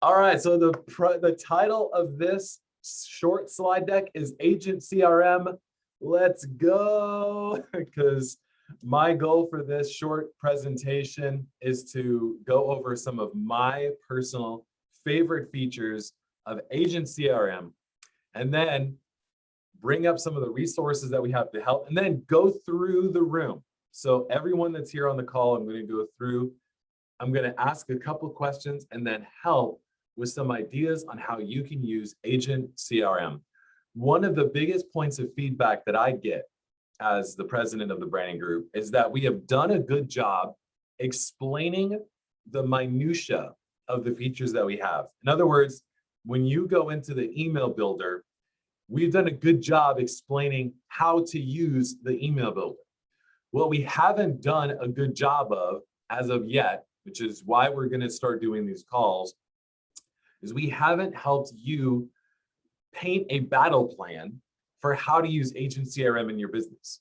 All right, so the title of this short slide deck is Agent CRM. Let's go, because my goal for this short presentation is to go over some of my personal favorite features of Agent CRM, and then bring up some of the resources that we have to help, and then go through the room. So everyone that's here on the call, I'm going to go through. I'm going to ask a couple questions and then help with some ideas on how you can use Agent CRM. One of the biggest points of feedback that I get as the president of the branding group is that we have done a good job explaining the minutia of the features that we have. In other words, when you go into the email builder, we've done a good job explaining how to use the email builder. What we haven't done a good job of as of yet, which is why we're going to start doing these calls, is we haven't helped you paint a battle plan for how to use Agent CRM in your business.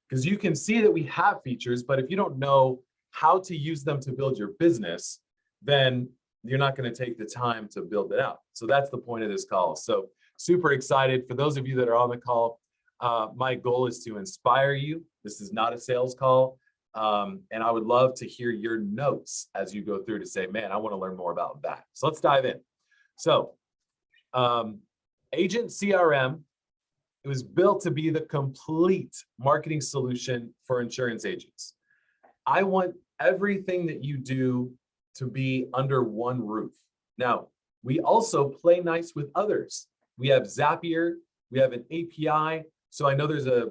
Because you can see that we have features, but if you don't know how to use them to build your business, then you're not going to take the time to build it out. So that's the point of this call. So super excited. For those of you that are on the call, my goal is to inspire you. This is not a sales call. And I would love to hear your notes as you go through to say, man, I want to learn more about that. So let's dive in. So Agent CRM, it was built to be the complete marketing solution for insurance agents. I want everything that you do to be under one roof. Now, we also play nice with others. We have Zapier, we have an API. So I know there's a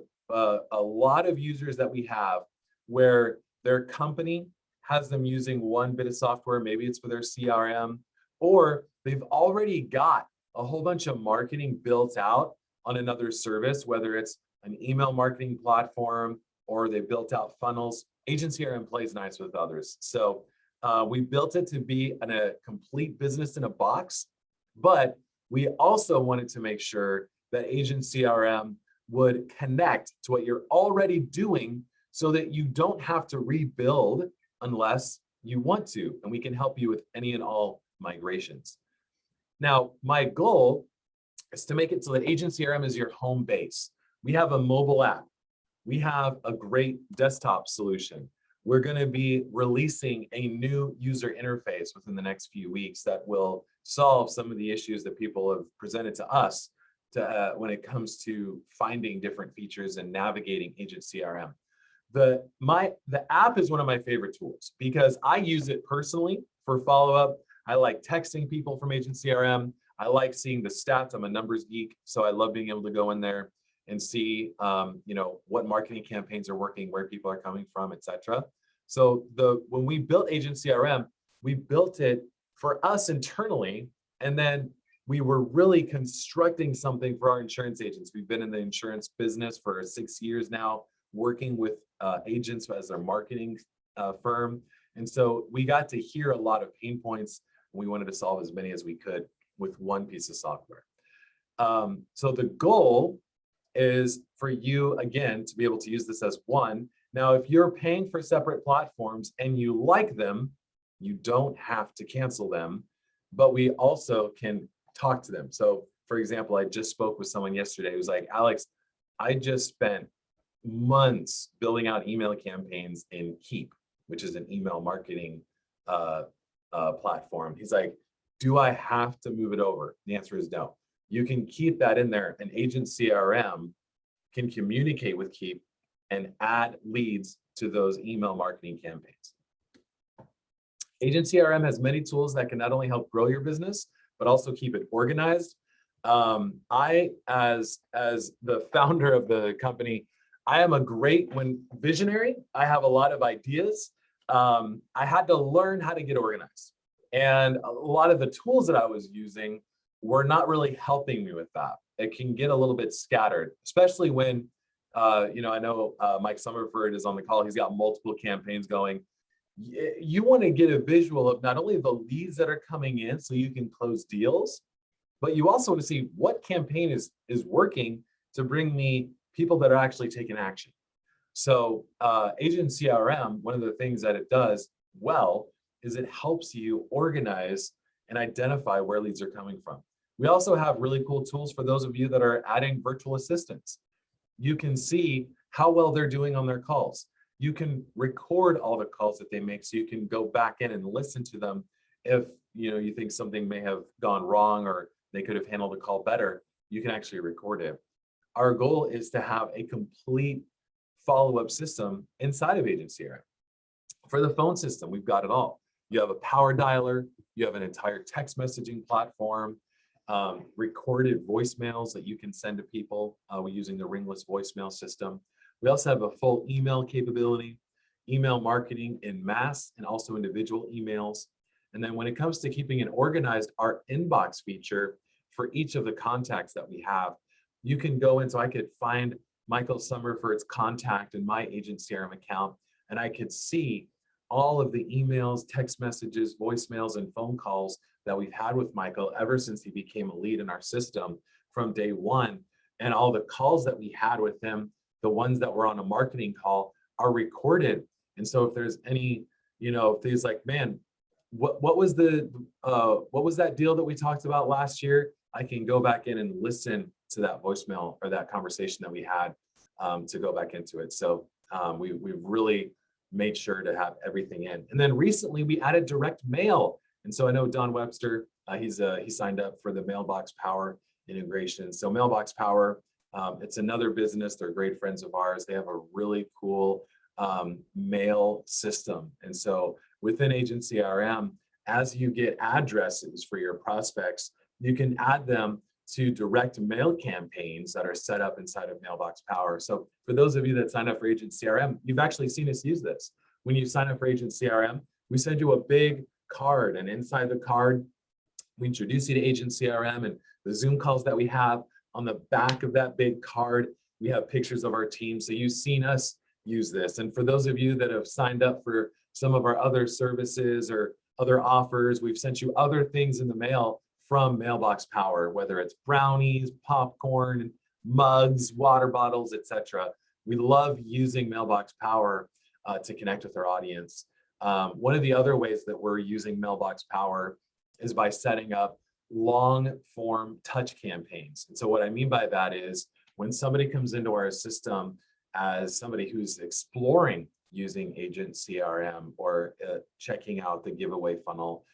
lot of users that we have where their company has them using one bit of software, maybe it's for their CRM, or they've already got a whole bunch of marketing built out on another service, whether it's an email marketing platform or they built out funnels. Agent CRM plays nice with others. So we built it to be a complete business in a box, but we also wanted to make sure that Agent CRM would connect to what you're already doing so that you don't have to rebuild unless you want to, and we can help you with any and all migrations. Now, my goal is to make it so that Agent CRM is your home base. We have a mobile app. We have a great desktop solution. We're going to be releasing a new user interface within the next few weeks that will solve some of the issues that people have presented to us when it comes to finding different features and navigating Agent CRM. The app is one of my favorite tools because I use it personally for follow-up. I like texting people from Agent CRM. I like seeing the stats. I'm a numbers geek, so I love being able to go in there and see what marketing campaigns are working, where people are coming from, etc. So when we built Agent CRM, we built it for us internally, and then we were really constructing something for our insurance agents. We've been in the insurance business for 6 years now, working with agents as their marketing firm. And so we got to hear a lot of pain points, and we wanted to solve as many as we could with one piece of software. So the goal is for you, again, to be able to use this as one. Now, if you're paying for separate platforms and you like them, you don't have to cancel them, but we also can talk to them. So for example, I just spoke with someone yesterday who was like, Alex, I just spent months building out email campaigns in Keep, which is an email marketing platform. He's like, do I have to move it over? The answer is no. You can keep that in there, and Agent CRM can communicate with Keep and add leads to those email marketing campaigns. Agent CRM has many tools that can not only help grow your business, but also keep it organized. I, as the founder of the company, I am a great visionary. I have a lot of ideas. I had to learn how to get organized. And a lot of the tools that I was using were not really helping me with that. It can get a little bit scattered, especially when, I know Mike Summerford is on the call. He's got multiple campaigns going. You want to get a visual of not only the leads that are coming in so you can close deals, but you also want to see what campaign is working to bring me people that are actually taking action. So Agent CRM, one of the things that it does well is it helps you organize and identify where leads are coming from. We also have really cool tools for those of you that are adding virtual assistants. You can see how well they're doing on their calls. You can record all the calls that they make, so you can go back in and listen to them if you think something may have gone wrong or they could have handled the call better. You can actually record it. Our goal is to have a complete follow-up system inside of Agent CRM. For the phone system, we've got it all. You have a PowerDialer, you have an entire text messaging platform, recorded voicemails that you can send to people using the ringless voicemail system. We also have a full email capability, email marketing in mass and also individual emails. And then when it comes to keeping it organized, our inbox feature for each of the contacts that we have, you can go in, so I could find Michael Summerford's contact in my Agent CRM account, and I could see all of the emails, text messages, voicemails, and phone calls that we've had with Michael ever since he became a lead in our system from day one. And all the calls that we had with him, the ones that were on a marketing call, are recorded. And so if there's any, if he's like, man, what was that deal that we talked about last year? I can go back in and listen to that voicemail or that conversation that we had to go back into it. So we've really made sure to have everything in. And then recently we added direct mail. And so I know Don Webster, he signed up for the Mailbox Power integration. So Mailbox Power, it's another business. They're great friends of ours. They have a really cool mail system. And so within Agent CRM, as you get addresses for your prospects, you can add them to direct mail campaigns that are set up inside of Mailbox Power. So for those of you that signed up for Agent CRM, you've actually seen us use this. When you sign up for Agent CRM, we send you a big card, and inside the card, we introduce you to Agent CRM and the Zoom calls that we have. On the back of that big card, we have pictures of our team. So you've seen us use this. And for those of you that have signed up for some of our other services or other offers, we've sent you other things in the mail from Mailbox Power, whether it's brownies, popcorn, mugs, water bottles, etc. We love using Mailbox Power to connect with our audience. One of the other ways that we're using Mailbox Power is by setting up long form touch campaigns. And so what I mean by that is when somebody comes into our system as somebody who's exploring using Agent CRM or checking out the giveaway funnel,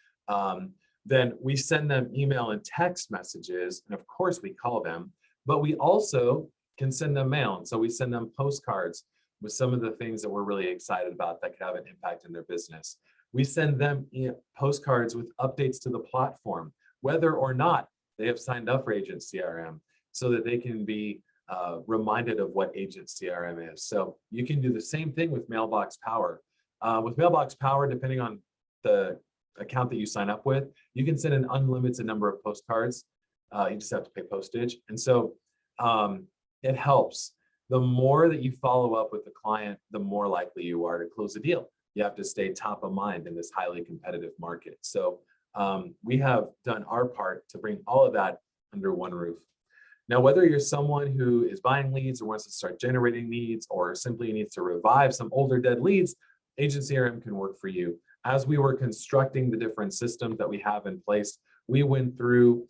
then we send them email and text messages, and of course we call them, but we also can send them mail. And so we send them postcards with some of the things that we're really excited about that could have an impact in their business. We send them postcards with updates to the platform, whether or not they have signed up for Agent CRM, so that they can be reminded of what Agent CRM is. So you can do the same thing with Mailbox Power. With Mailbox Power, depending on the account that you sign up with, you can send an unlimited number of postcards. You just have to pay postage. And so it helps. The more that you follow up with the client, the more likely you are to close a deal. You have to stay top of mind in this highly competitive market. So we have done our part to bring all of that under one roof. Now, whether you're someone who is buying leads or wants to start generating leads or simply needs to revive some older dead leads, Agent CRM can work for you. As we were constructing the different systems that we have in place, we went through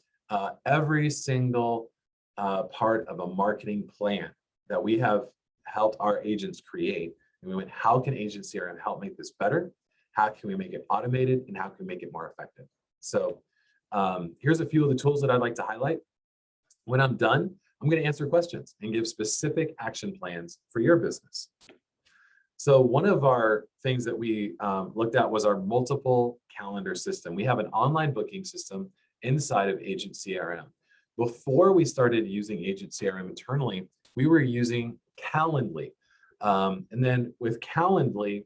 every single part of a marketing plan that we have helped our agents create. And we went, how can Agent CRM help make this better? How can we make it automated? And how can we make it more effective? So here's a few of the tools that I'd like to highlight. When I'm done, I'm going to answer questions and give specific action plans for your business. So one of our things that we looked at was our multiple calendar system. We have an online booking system inside of Agent CRM. Before we started using Agent CRM internally, we were using Calendly. And then with Calendly,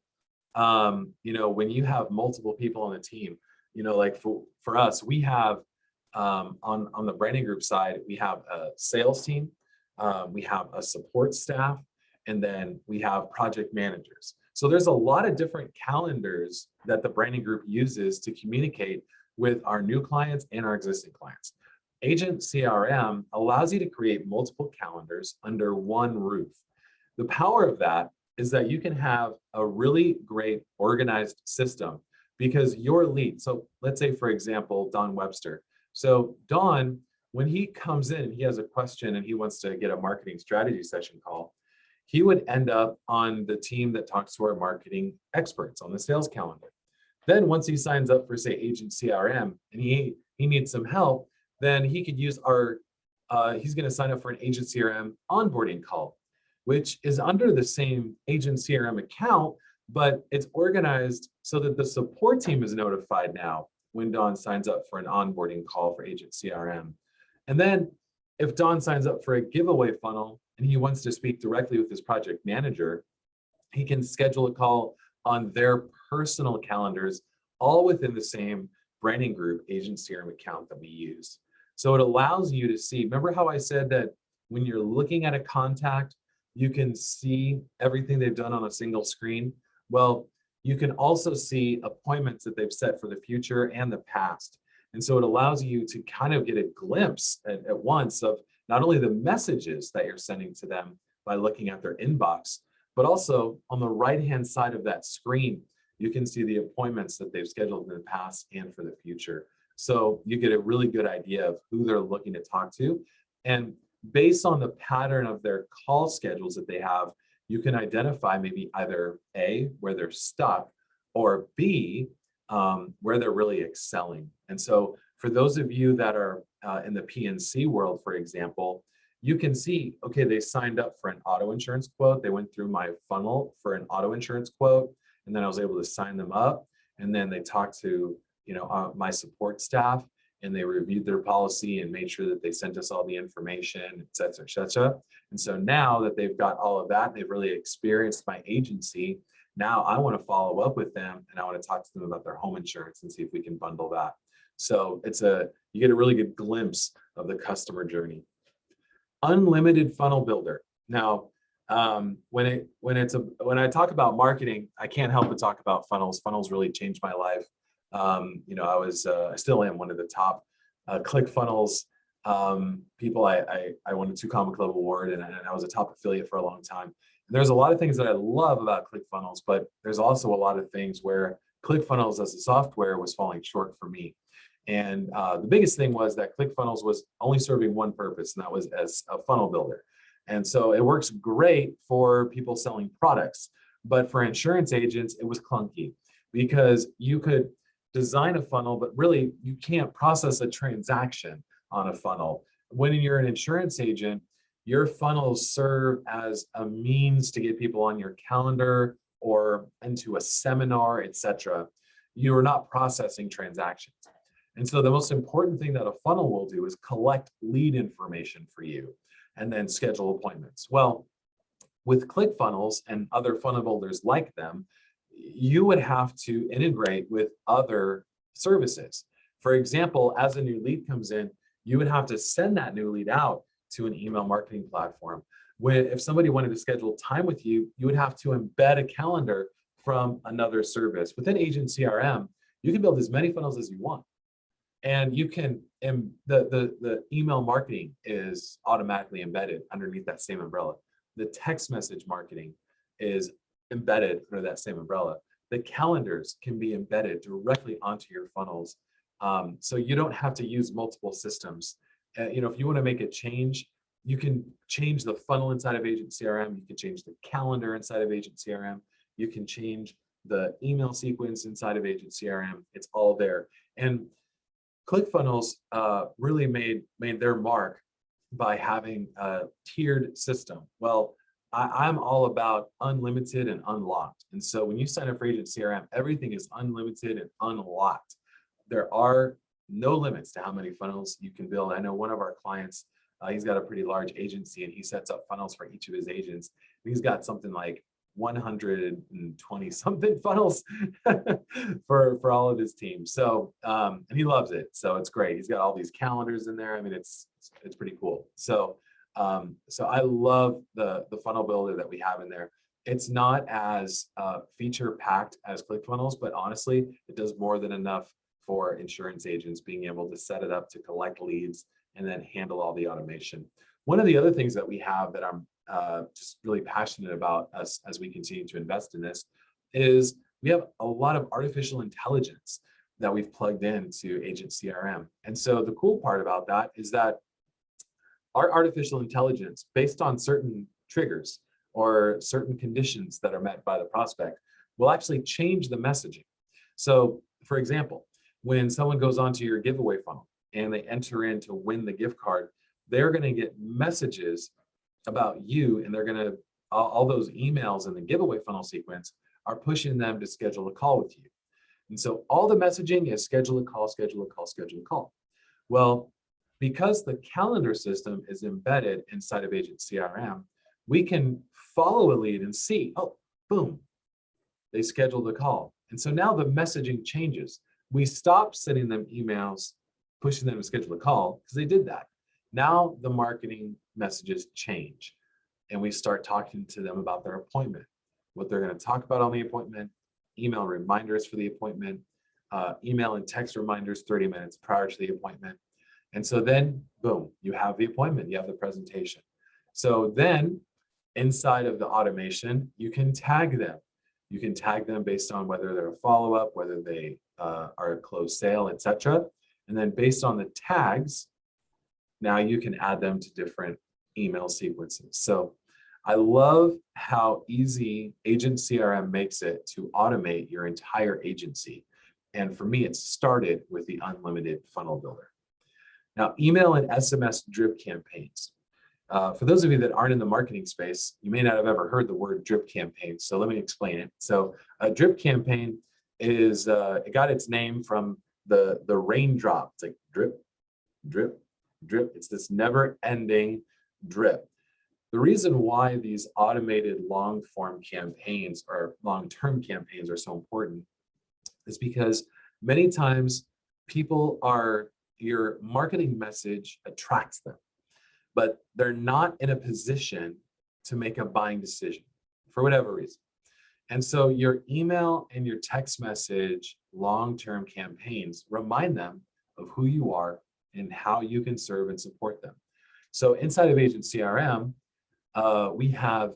when you have multiple people on the team, like for us, we have on the branding group side, we have a sales team, we have a support staff, and then we have project managers. So there's a lot of different calendars that the branding group uses to communicate with our new clients and our existing clients. Agent CRM allows you to create multiple calendars under one roof. The power of that is that you can have a really great organized system because your lead, so let's say, for example, Don Webster. So Don, when he comes in and he has a question and he wants to get a marketing strategy session call, he would end up on the team that talks to our marketing experts on the sales calendar. Then once he signs up for, say, Agent CRM, and he needs some help, then he could use our, he's going to sign up for an Agent CRM onboarding call, which is under the same Agent CRM account, but it's organized so that the support team is notified now when Don signs up for an onboarding call for Agent CRM. And then if Don signs up for a giveaway funnel and he wants to speak directly with his project manager, he can schedule a call on their personal calendars, all within the same branding group Agent CRM account that we use. So it allows you to see, remember how I said that when you're looking at a contact, you can see everything they've done on a single screen? Well, you can also see appointments that they've set for the future and the past. And so it allows you to kind of get a glimpse at once of not only the messages that you're sending to them by looking at their inbox, but also on the right-hand side of that screen, you can see the appointments that they've scheduled in the past and for the future. So you get a really good idea of who they're looking to talk to. And based on the pattern of their call schedules that they have, you can identify maybe either A, where they're stuck, or B, where they're really excelling. And so for those of you that are in the PNC world, for example, you can see, okay, they signed up for an auto insurance quote. They went through my funnel for an auto insurance quote, and then I was able to sign them up. And then they talked to, my support staff, and they reviewed their policy and made sure that they sent us all the information, et cetera, et cetera. And so now that they've got all of that, they've really experienced my agency. Now I want to follow up with them and I want to talk to them about their home insurance and see if we can bundle that. So you get a really good glimpse of the customer journey. Unlimited funnel builder. Now, when I talk about marketing, I can't help but talk about funnels. Funnels really changed my life. I still am one of the top ClickFunnels people. I won a 2 Comma Club award, and I was a top affiliate for a long time. And there's a lot of things that I love about ClickFunnels, but there's also a lot of things where ClickFunnels as a software was falling short for me. And the biggest thing was that ClickFunnels was only serving one purpose, and that was as a funnel builder. And so it works great for people selling products, but for insurance agents, it was clunky because you could design a funnel, but really you can't process a transaction on a funnel. When you're an insurance agent, your funnels serve as a means to get people on your calendar or into a seminar, etc. You are not processing transactions. And so the most important thing that a funnel will do is collect lead information for you and then schedule appointments. Well, with ClickFunnels and other funnel builders like them, you would have to integrate with other services. For example, as a new lead comes in, you would have to send that new lead out to an email marketing platform. If somebody wanted to schedule time with you, you would have to embed a calendar from another service. Within Agent CRM, you can build as many funnels as you want. And you can, the email marketing is automatically embedded underneath that same umbrella. The text message marketing is embedded under that same umbrella. The calendars can be embedded directly onto your funnels. So you don't have to use multiple systems. If you want to make a change, you can change the funnel inside of Agent CRM. You can change the calendar inside of Agent CRM. You can change the email sequence inside of Agent CRM. It's all there. And ClickFunnels really made their mark by having a tiered system. Well, I'm all about unlimited and unlocked. And so when you sign up for Agent CRM, everything is unlimited and unlocked. There are no limits to how many funnels you can build. I know one of our clients, he's got a pretty large agency and he sets up funnels for each of his agents. He's got something like 120 something funnels for all of his team. So, and he loves it. So it's great. He's got all these calendars in there. I mean, it's pretty cool. So I love the funnel builder that we have in there. It's not as feature packed as ClickFunnels, but honestly, it does more than enough for insurance agents being able to set it up to collect leads and then handle all the automation. One of the other things that we have that I'm just really passionate about as we continue to invest in this is we have a lot of artificial intelligence that we've plugged into Agent CRM. And so the cool part about that is that our artificial intelligence, based on certain triggers or certain conditions that are met by the prospect, will actually change the messaging. So, for example, when someone goes onto your giveaway funnel and they enter in to win the gift card, they're going to get messages about you, and they're going to, all those emails in the giveaway funnel sequence are pushing them to schedule a call with you. And so all the messaging is schedule a call, schedule a call, schedule a call. Well, because the calendar system is embedded inside of Agent CRM, we can follow a lead and see, oh, boom, they scheduled a call. And so now the messaging changes. We stop sending them emails, pushing them to schedule a call because they did that. Now the marketing messages change and we start talking to them about their appointment, what they're going to talk about on the appointment, email reminders for the appointment, email and text reminders 30 minutes prior to the appointment. And so then, boom, you have the appointment, you have the presentation. So then inside of the automation, you can tag them. You can tag them based on whether they're a follow-up, whether they are a closed sale, etc. And then based on the tags, now you can add them to different email sequences. So I love how easy Agent CRM makes it to automate your entire agency. And for me, it started with the unlimited funnel builder. Now, email and SMS drip campaigns. For those of you that aren't in the marketing space, you may not have ever heard the word drip campaign. So let me explain it. So a drip campaign is, it got its name from the raindrop. It's like drip, drip, drip. It's this never ending drip. The reason why these automated long form campaigns or long-term campaigns are so important is because many times your marketing message attracts them, but they're not in a position to make a buying decision for whatever reason. And so your email and your text message long-term campaigns remind them of who you are and how you can serve and support them. So inside of Agent CRM, we have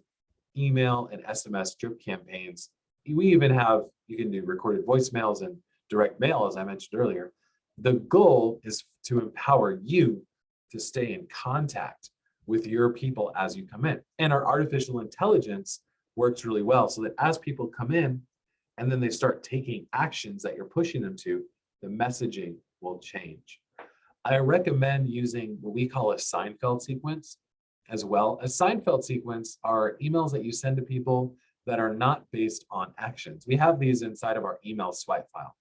email and SMS drip campaigns. We even have, you can do recorded voicemails and direct mail, as I mentioned earlier. The goal is to empower you to stay in contact with your people as you come in. And our artificial intelligence works really well so that as people come in and then they start taking actions that you're pushing them to, the messaging will change. I recommend using what we call a Seinfeld sequence as well. A Seinfeld sequence are emails that you send to people that are not based on actions. We have these inside of our email swipe file.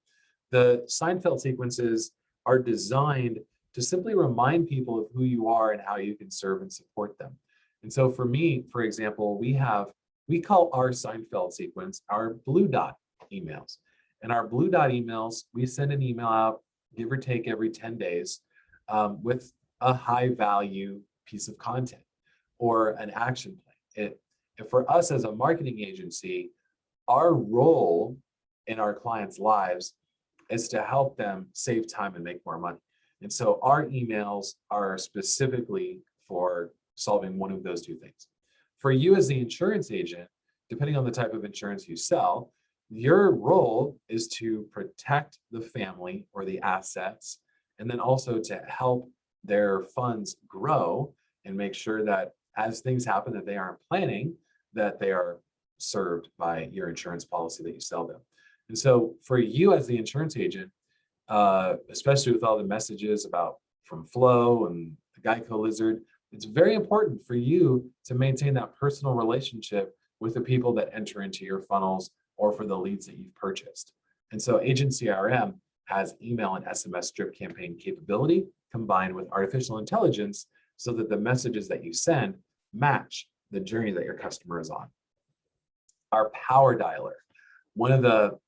The Seinfeld sequences are designed to simply remind people of who you are and how you can serve and support them. And so for me, for example, we call our Seinfeld sequence our blue dot emails. And our blue dot emails, we send an email out, give or take every 10 days with a high value piece of content or an action plan. And for us as a marketing agency, our role in our clients' lives is to help them save time and make more money. And so our emails are specifically for solving one of those two things. For you as the insurance agent, depending on the type of insurance you sell, your role is to protect the family or the assets, and then also to help their funds grow and make sure that as things happen that they aren't planning, that they are served by your insurance policy that you sell them. And so for you as the insurance agent, especially with all the messages about from Flow and the Geico Lizard, it's very important for you to maintain that personal relationship with the people that enter into your funnels or for the leads that you've purchased. And so Agent CRM has email and SMS drip campaign capability combined with artificial intelligence so that the messages that you send match the journey that your customer is on. Our PowerDialer, one of the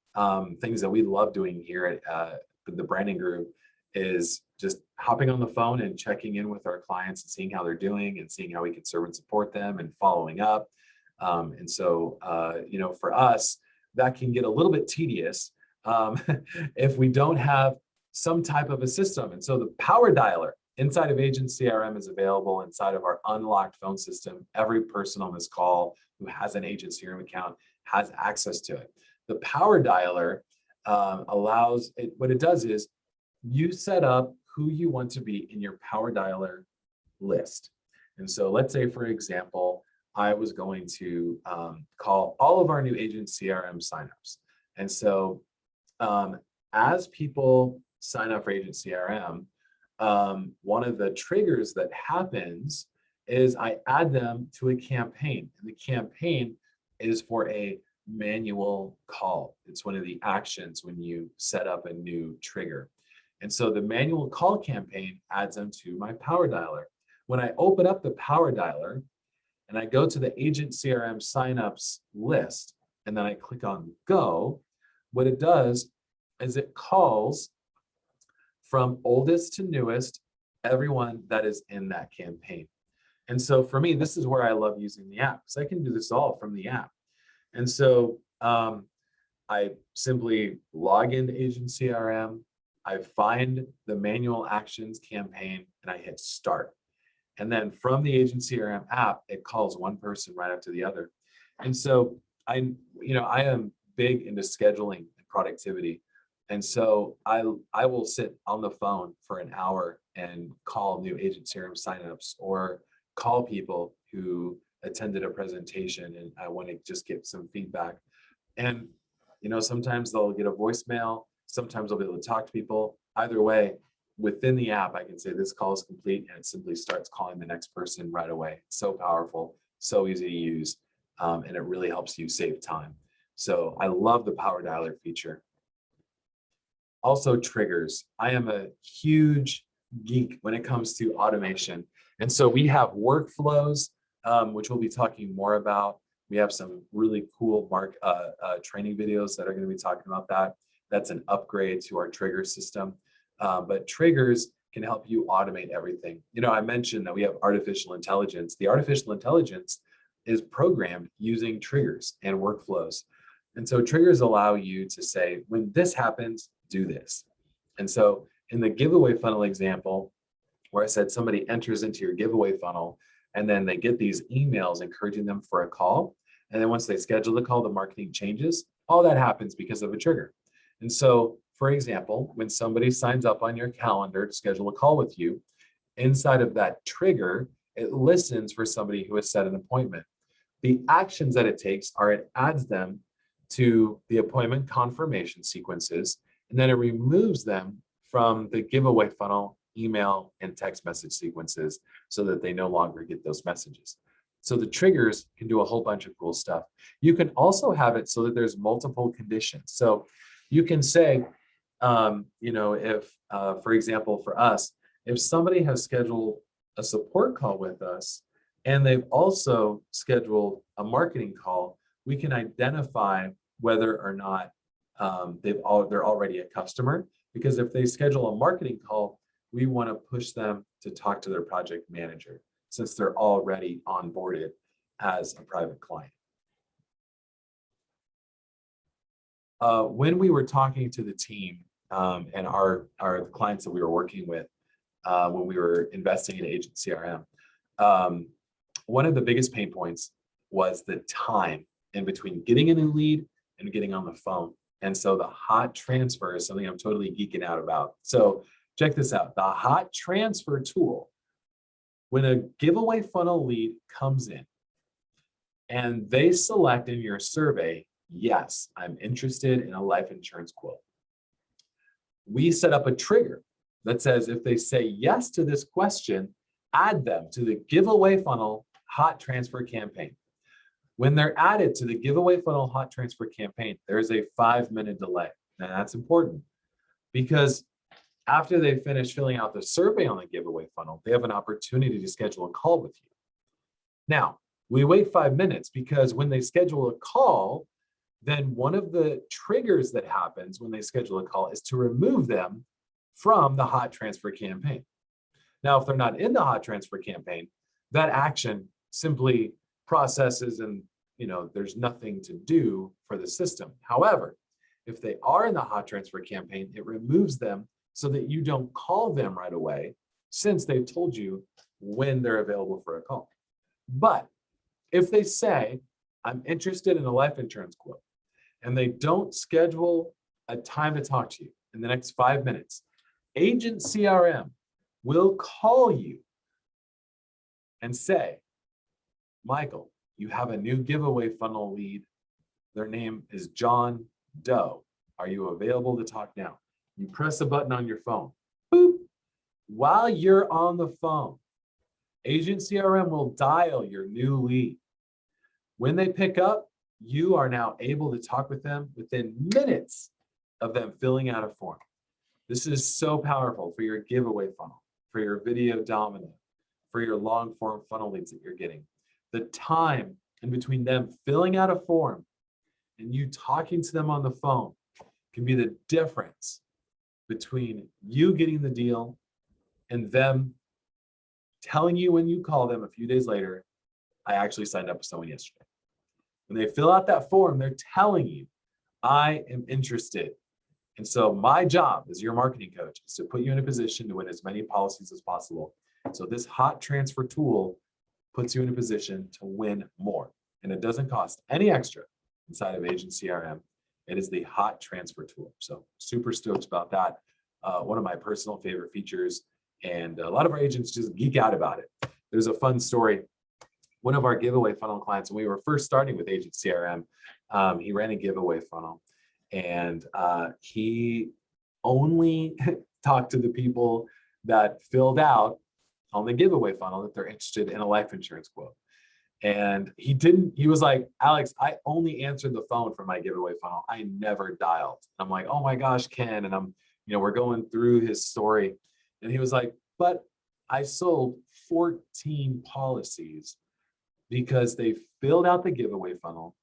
things that we love doing here at the branding group is just hopping on the phone and checking in with our clients and seeing how they're doing and seeing how we can serve and support them and following up. And so, for us, that can get a little bit tedious if we don't have some type of a system. And so the PowerDialer inside of Agent CRM is available inside of our unlocked phone system. Every person on this call who has an Agent CRM account has access to it. The PowerDialer allows it. What it does is you set up who you want to be in your PowerDialer list. And so let's say, for example, I was going to call all of our new Agent CRM signups. And so as people sign up for Agent CRM, one of the triggers that happens is I add them to a campaign. And the campaign is for a manual call. It's one of the actions when you set up a new trigger. And so the manual call campaign adds them to my PowerDialer. When I open up the PowerDialer and I go to the Agent CRM signups list, and then I click on Go, what it does is it calls from oldest to newest, everyone that is in that campaign. And so for me, this is where I love using the app, because I can do this all from the app. And so I simply log into Agent CRM, I find the manual actions campaign, and I hit start. And then from the Agent CRM app, it calls one person right after the other. And so I am big into scheduling and productivity. And so I will sit on the phone for an hour and call new Agent CRM signups, or call people who attended a presentation and I want to just get some feedback. And sometimes they'll get a voicemail, sometimes I'll be able to talk to people. Either way, within the app, I can say this call is complete, and it simply starts calling the next person right away. It's so powerful, so easy to use, and it really helps you save time. So I love the PowerDialer feature. Also, triggers. I am a huge geek when it comes to automation. And so we have workflows, which we'll be talking more about. We have some really cool training videos that are going to be talking about that. That's an upgrade to our trigger system. But triggers can help you automate everything. I mentioned that we have artificial intelligence. The artificial intelligence is programmed using triggers and workflows. And so triggers allow you to say, when this happens, do this. And so in the giveaway funnel example, where I said somebody enters into your giveaway funnel, and then they get these emails encouraging them for a call. And then once they schedule the call, the marketing changes. All that happens because of a trigger. And so, for example, when somebody signs up on your calendar to schedule a call with you, inside of that trigger, it listens for somebody who has set an appointment. The actions that it takes are it adds them to the appointment confirmation sequences, and then it removes them from the giveaway funnel, email, and text message sequences so that they no longer get those messages. So the triggers can do a whole bunch of cool stuff. You can also have it so that there's multiple conditions. So you can say, if, for example, for us, if somebody has scheduled a support call with us and they've also scheduled a marketing call, we can identify whether or not they're already a customer. Because if they schedule a marketing call, we want to push them to talk to their project manager, since they're already onboarded as a private client. When we were talking to the team and our clients that we were working with when we were investing in Agent CRM, one of the biggest pain points was the time in between getting a new lead and getting on the phone. And so the hot transfer is something I'm totally geeking out about. So check this out. The hot transfer tool, when a giveaway funnel lead comes in and they select in your survey, yes, I'm interested in a life insurance quote, we set up a trigger that says if they say yes to this question, add them to the giveaway funnel hot transfer campaign. When they're added to the giveaway funnel hot transfer campaign, there's a 5-minute delay. Now that's important because after they finish filling out the survey on the giveaway funnel, they have an opportunity to schedule a call with you. Now, we wait 5 minutes because when they schedule a call, then one of the triggers that happens when they schedule a call is to remove them from the hot transfer campaign. Now, if they're not in the hot transfer campaign, that action simply processes and there's nothing to do for the system. However, if they are in the hot transfer campaign, it removes them so that you don't call them right away, since they've told you when they're available for a call. But if they say, I'm interested in a life insurance quote, and they don't schedule a time to talk to you in the next 5 minutes, Agent CRM will call you and say, Michael, you have a new giveaway funnel lead. Their name is John Doe. Are you available to talk now? You press a button on your phone. Boop. While you're on the phone, Agent CRM will dial your new lead. When they pick up, you are now able to talk with them within minutes of them filling out a form. This is so powerful for your giveaway funnel, for your video dominant, for your long form funnel leads that you're getting. The time in between them filling out a form and you talking to them on the phone can be the difference between you getting the deal and them telling you when you call them a few days later, I actually signed up with someone yesterday. When they fill out that form, they're telling you, I am interested. And so my job as your marketing coach is to put you in a position to win as many policies as possible. So this hot transfer tool puts you in a position to win more. And it doesn't cost any extra inside of Agent CRM. It is the hot transfer tool. So super stoked about that. One of my personal favorite features, and a lot of our agents just geek out about it. There's a fun story. One of our giveaway funnel clients, when we were first starting with Agent CRM, he ran a giveaway funnel, and he only talked to the people that filled out on the giveaway funnel that they're interested in a life insurance quote. And he was like, Alex, I only answered the phone for my giveaway funnel. I never dialed. I'm like, oh my gosh, Ken. And we're going through his story. And he was like, but I sold 14 policies because they filled out the giveaway funnel.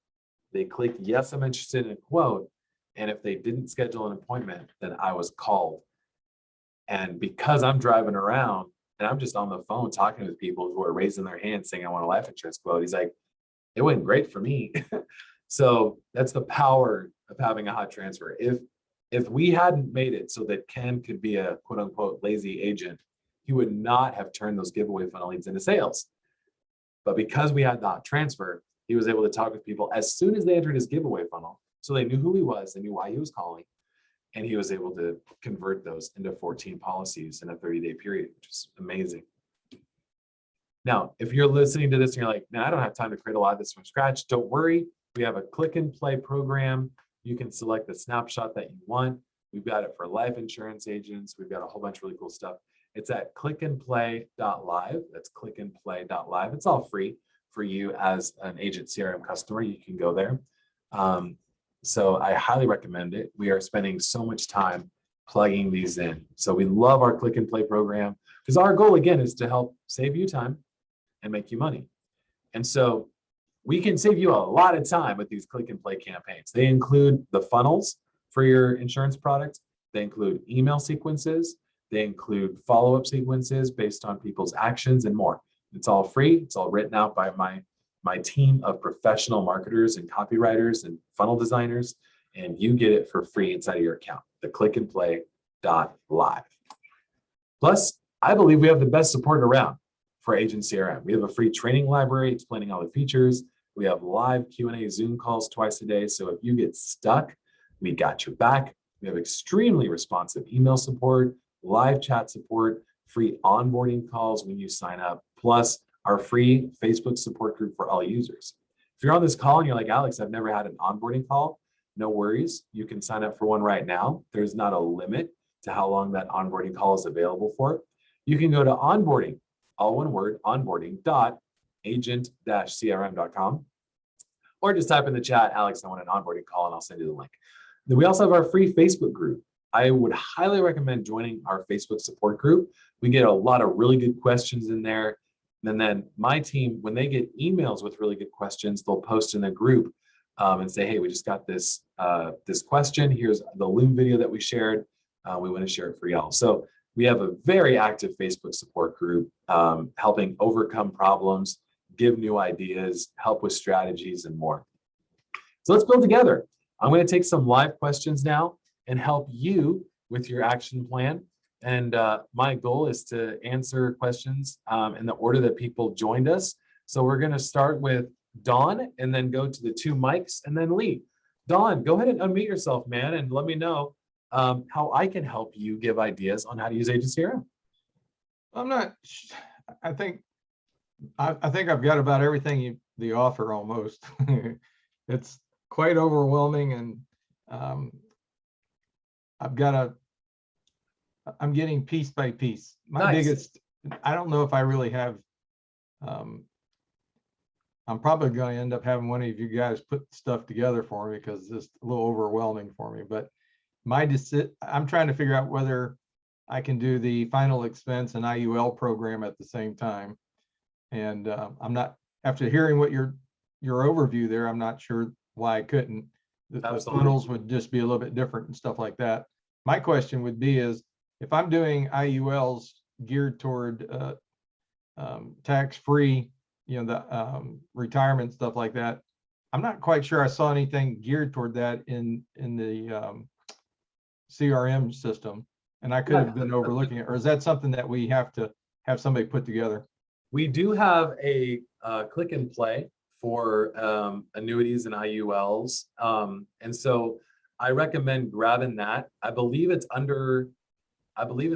They clicked, yes, I'm interested in a quote. And if they didn't schedule an appointment, then I was called. And because I'm driving around and I'm just on the phone talking with people who are raising their hands saying, I want a life insurance quote, he's like, it went great for me. So that's the power of having a hot transfer. If we hadn't made it so that Ken could be a quote unquote lazy agent, he would not have turned those giveaway funnel leads into sales. But because we had the hot transfer, he was able to talk with people as soon as they entered his giveaway funnel. So they knew who he was, they knew why he was calling, and he was able to convert those into 14 policies in a 30-day period, which is amazing. Now, if you're listening to this and you're like, man, I don't have time to create a lot of this from scratch, don't worry. We have a click and play program. You can select the snapshot that you want. We've got it for life insurance agents. We've got a whole bunch of really cool stuff. It's at clickandplay.live. That's clickandplay.live. It's all free for you as an Agent CRM customer. You can go there. So I highly recommend it. We are spending so much time plugging these in. So we love our click and play program because our goal, again, is to help save you time and make you money. And so we can save you a lot of time with these click and play campaigns. They include the funnels for your insurance product. They include email sequences. They include follow-up sequences based on people's actions and more. It's all free. It's all written out by my team of professional marketers and copywriters and funnel designers, and you get it for free inside of your account, the clickandplay.live. Plus, I believe we have the best support around for Agent CRM. We have a free training library explaining all the features. We have live Q&A Zoom calls twice a day. So if you get stuck, we got your back. We have extremely responsive email support, live chat support, free onboarding calls when you sign up, plus our free Facebook support group for all users. If you're on this call and you're like, Alex, I've never had an onboarding call, no worries. You can sign up for one right now. There's not a limit to how long that onboarding call is available for. You can go to onboarding, all one word, onboarding.agent-crm.com, or just type in the chat, Alex, I want an onboarding call, and I'll send you the link. Then we also have our free Facebook group. I would highly recommend joining our Facebook support group. We get a lot of really good questions in there. And then my team, when they get emails with really good questions, they'll post in a group and say, hey, we just got this question. Here's the Loom video that we shared. We want to share it for y'all. So we have a very active Facebook support group helping overcome problems, give new ideas, help with strategies, and more. So let's build together. I'm going to take some live questions now and help you with your action plan. And my goal is to answer questions in the order that people joined us. So we're going to start with Dawn and then go to the two mics and then Lee. Don, go ahead and unmute yourself, man, and let me know how I can help you give ideas on how to use Agent CRM. I'm not, I think I've got about everything the offer almost. It's quite overwhelming, and I'm getting piece by piece. My biggest, I don't know if I really have, I'm probably going to end up having one of you guys put stuff together for me because it's a little overwhelming for me. But I'm trying to figure out whether I can do the final expense and IUL program at the same time. And I'm not, after hearing what your overview there, I'm not sure why I couldn't. The funnels would just be a little bit different and stuff like that. My question would be is, if I'm doing IULs geared toward tax-free, the retirement stuff like that, I'm not quite sure I saw anything geared toward that in the CRM system, and I could have been overlooking it. Or is that something that we have to have somebody put together? We do have a click and play for annuities and IULs. And so I recommend grabbing that. I believe it's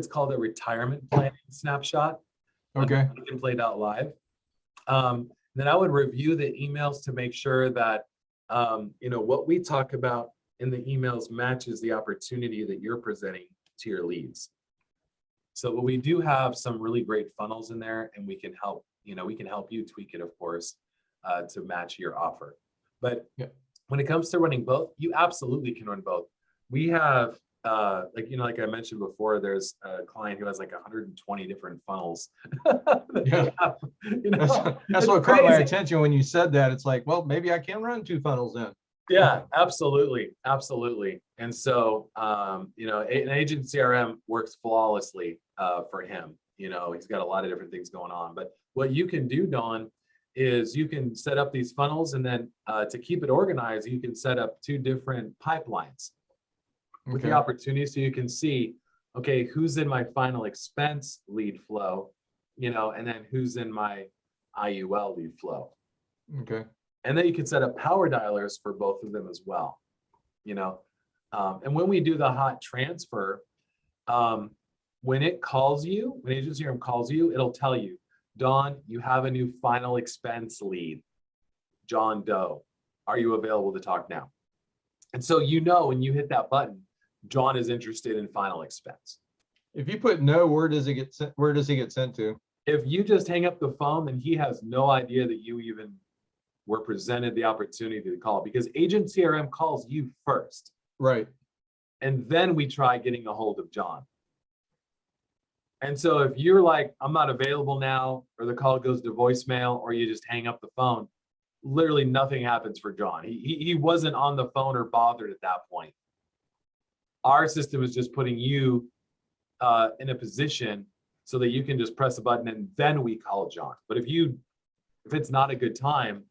called a retirement planning snapshot. Okay. Click and play.live. Then I would review the emails to make sure that, what we talk about in the emails matches the opportunity that you're presenting to your leads. So we do have some really great funnels in there, and we can help you tweak it, of course, to match your offer. But when it comes to running both, you absolutely can run both. We have, like I mentioned before, there's a client who has like 120 different funnels. That's what caught my attention when you said that. It's like, well, maybe I can run 2 funnels then. Yeah, absolutely. And so, an Agent CRM works flawlessly for him. He's got a lot of different things going on. But what you can do, Dawn, is you can set up these funnels, and then to keep it organized, you can set up 2 different pipelines with the opportunity, so you can see, okay, who's in my final expense lead flow, and then who's in my IUL lead flow. Okay. And then you can set up PowerDialers for both of them as well, and when we do the hot transfer, when Agent CRM calls you, it'll tell you, Dawn, you have a new final expense lead, John Doe. Are you available to talk now? And so, when you hit that button, John is interested in final expense. If you put no, where does he get sent to? If you just hang up the phone, then he has no idea that you even were presented the opportunity to call, because Agent CRM calls you first. Right. And then we try getting a hold of John. And so if you're like, I'm not available now, or the call goes to voicemail, or you just hang up the phone, literally nothing happens for John. He wasn't on the phone or bothered at that point. Our system is just putting you in a position so that you can just press a button, and then we call John. But if it's not a good time,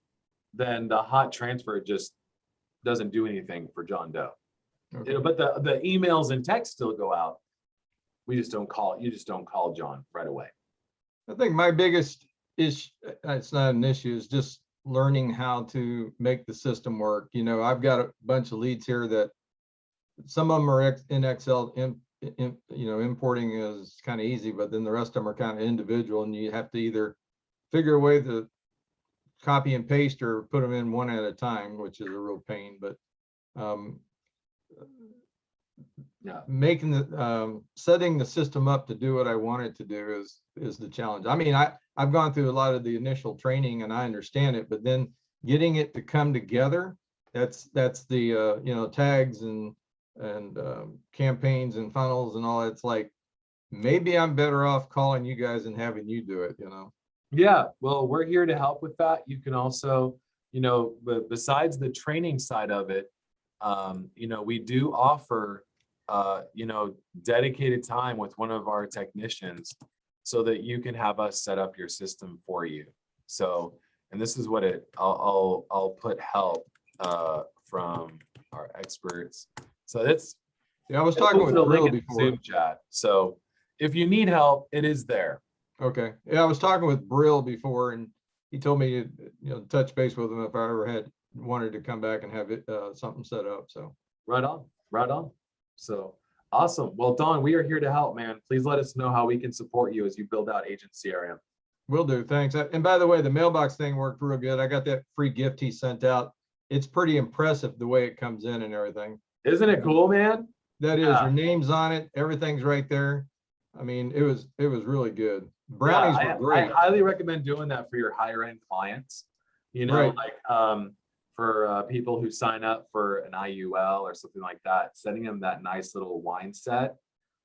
then the hot transfer just doesn't do anything for John Doe. Okay. But the emails and texts still go out. You just don't call John right away. I think my biggest issue, it's not an issue, is just learning how to make the system work. I've got a bunch of leads here that some of them are in Excel, importing is kind of easy, but then the rest of them are kind of individual, and you have to either figure a way to copy and paste or put them in one at a time, which is a real pain. But making setting the system up to do what I want it to do is the challenge. I mean, I've gone through a lot of the initial training and I understand it, but then getting it to come together, that's the tags and campaigns and funnels and all that. It's like, maybe I'm better off calling you guys and having you do it. Yeah, well, we're here to help with that. You can also, besides the training side of it, we do offer dedicated time with one of our technicians so that you can have us set up your system for you. So, and this is what I'll put help from our experts. So that's, I was talking with Brill before. Zoom chat. So if you need help, it is there. Okay. Yeah, I was talking with Brill before, and he told me to touch base with him if I ever had wanted to come back and have it, something set up. So Right on, right on. So awesome. Well, Don, we are here to help, man. Please let us know how we can support you as you build out Agent CRM. will do. Thanks. And by the way, the mailbox thing worked real good. I got that free gift he sent out. It's pretty impressive the way it comes in and everything. Isn't it cool, man? That is, Yeah. your name's on it. Everything's right there. I mean, it was really good. Brownies Yeah, were great. I highly recommend doing that for your higher end clients. You know, Right. like for people who sign up for an IUL or something like that, sending them that nice little wine set,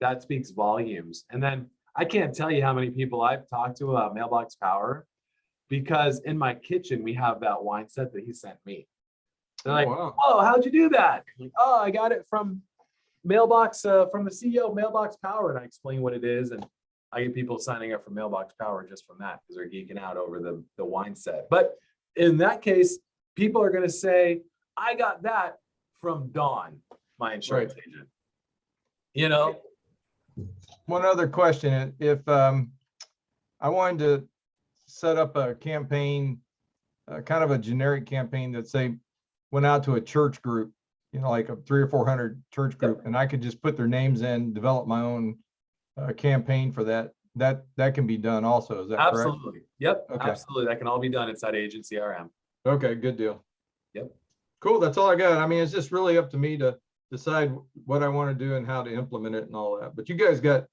that speaks volumes. And then I can't tell you how many people I've talked to about Mailbox Power, because in my kitchen we have that wine set that he sent me. They're like, wow. "Oh, how'd you do that?" I'm like, "Oh, I got it from Mailbox, from the CEO of Mailbox Power," and I explain what it is, and I get people signing up for Mailbox Power just from that because they're geeking out over the wine set. But in that case, people are going to say, "I got that from Dawn, my insurance agent." You know, One other question. If I wanted to set up a campaign, kind of a generic campaign that say went out to a church group, you know, like a 300 or 400 church group, and I could just put their names in, develop my own campaign for that. That can be done also. Is that correct? absolutely. Yep, Okay. absolutely. That can all be done inside Agent CRM. Okay, good deal. Yep. Cool. That's all I got. I mean, it's just really up to me to decide what I want to do and how to implement it and all that. But you guys got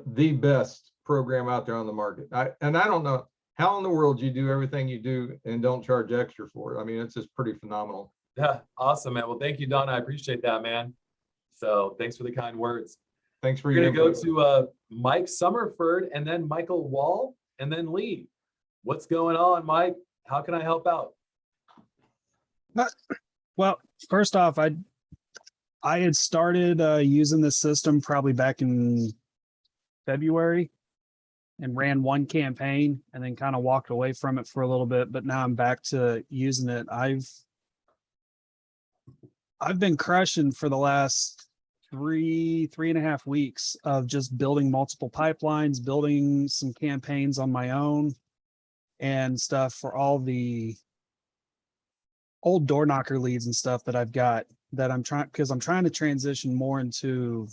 the best program out there on the market. I don't know how in the world you do everything you do and don't charge extra for it. I mean, it's just pretty phenomenal. Yeah, awesome, man. Well, thank you, Don. I appreciate that, man. So thanks for the kind words. Thanks for We're your gonna go input. to Mike Summerford and then Michael Wall and then Lee. What's going on, Mike? How can I help out? Well, first off, I had started using this system probably back in February and ran one campaign and then kind of walked away from it for a little bit, but now I'm back to using it. I've been crushing for the last three and a half weeks of just building multiple pipelines, building some campaigns on my own and stuff for all the old door knocker leads and stuff that I've got that I'm trying to transition more into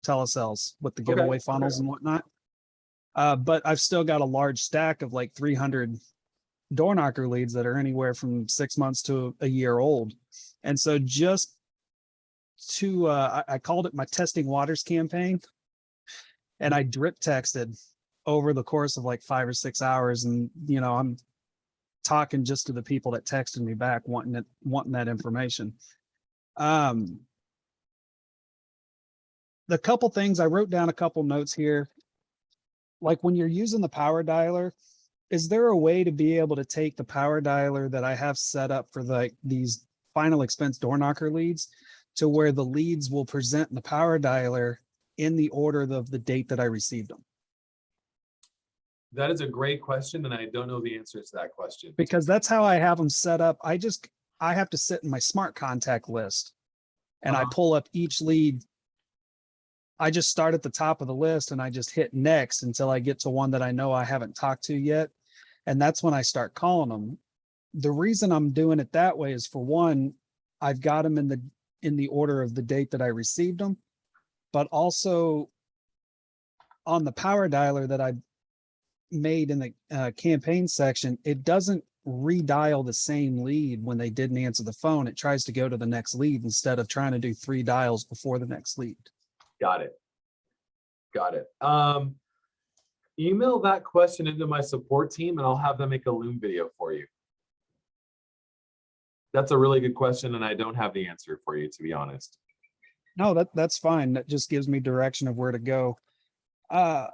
telesales with the giveaway funnels and whatnot. But I've still got a large stack of like 300 door knocker leads that are anywhere from 6 months to a year old. And so just to, I called it my testing waters campaign, and I drip texted over the course of like 5 or 6 hours. And, you know, I'm talking just to the people that texted me back wanting that information. The couple things I wrote down, a couple notes here, like when you're using the PowerDialer, is there a way to be able to take the PowerDialer that I have set up for these final expense door knocker leads to where the leads will present in the PowerDialer in the order of the date that I received them? That is a great question, and I don't know the answer to that question. Because that's how I have them set up. I have to sit in my smart contact list and I pull up each lead. I just start at the top of the list and I just hit next until I get to one that I know I haven't talked to yet. And that's when I start calling them. The reason I'm doing it that way is, for one, I've got them in the order of the date that I received them, but also on the PowerDialer that I made in the campaign section, it doesn't redial the same lead when they didn't answer the phone. It tries to go to the next lead instead of trying to do 3 dials before the next lead. Got it. Got it. Email that question into my support team and I'll have them make a Loom video for you. That's a really good question, and I don't have the answer for you, to be honest. No, that's fine. That just gives me direction of where to go. The